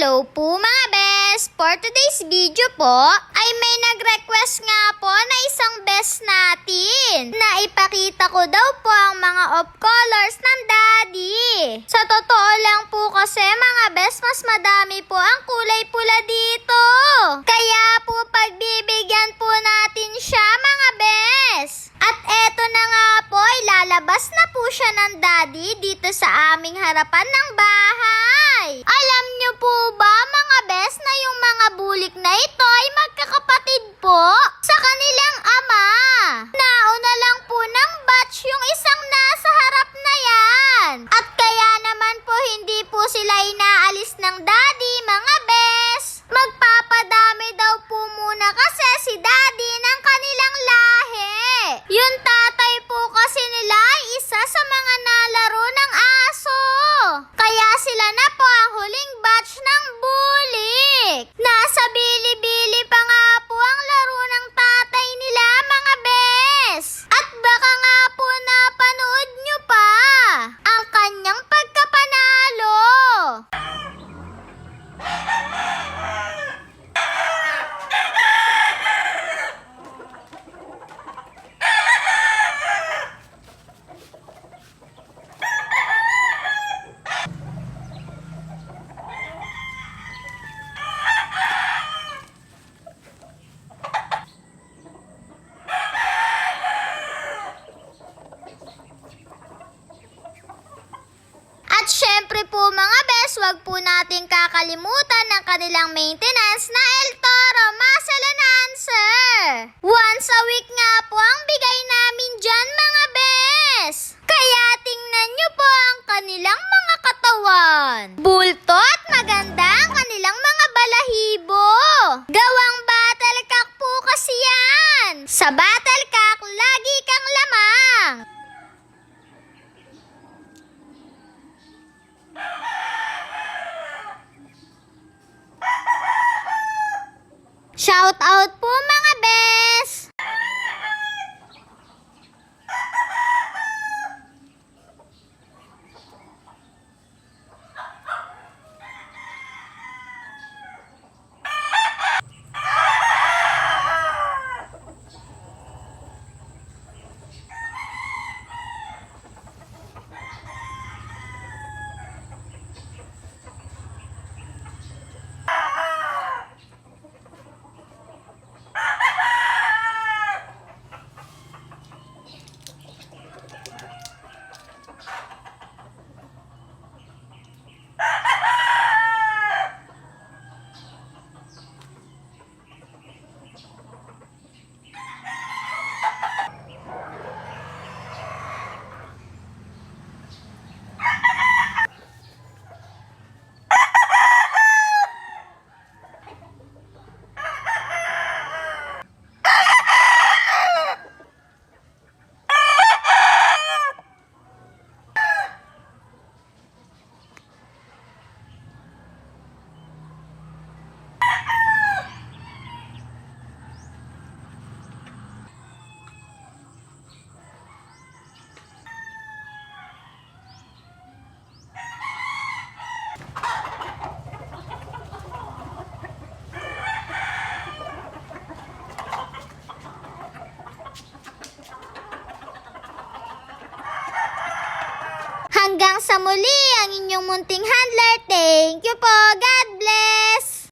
Hello po mga bes! For today's video po, ay may nag-request nga po na isang best natin na ipakita ko daw po ang mga off colors ng daddy. Sa totoo lang po kasi mga bes, mas madami po ang kulay pula dito. Kaya po pagbibigyan po natin siya mga bes. At eto na nga po, ilalabas na po siya ng daddy dito sa aming harapan ng bahay. Alam niyo po ba mga bes na yung mga bulik na ito ay magkakapatid po sa kanilang ama? Nauna lang po ng batch yung isang nasa harap na yan. At kaya naman po hindi po sila inaalis ng daddy mga bes. Magpapadami daw po muna kasi si daddy ng kanilang lahi. Yung tatay po kasi nila ay isa sa mga nalaro ng aso. Kaya sila na po ang huling batch ng bulik. Nasa bili-bili pa nga po ang laro ng tatay nila mga bes. At baka nga po napanood nyo pa ang kanyang pagkapanalo. At syempre po mga bes, wag po nating kakalimutan ng kanilang maintenance na El Toro Muscle Enhancer. Once a week nga po ang bigay namin dyan mga bes. Kaya tingnan nyo po ang kanilang mga katawan. Bulto at maganda ang kanilang mga balahibo. Gawang battle cock po kasi yan. Sa battle cock, lagi kang lamang. Shout out po mga bes! Hanggang sa muli ang inyong munting handler,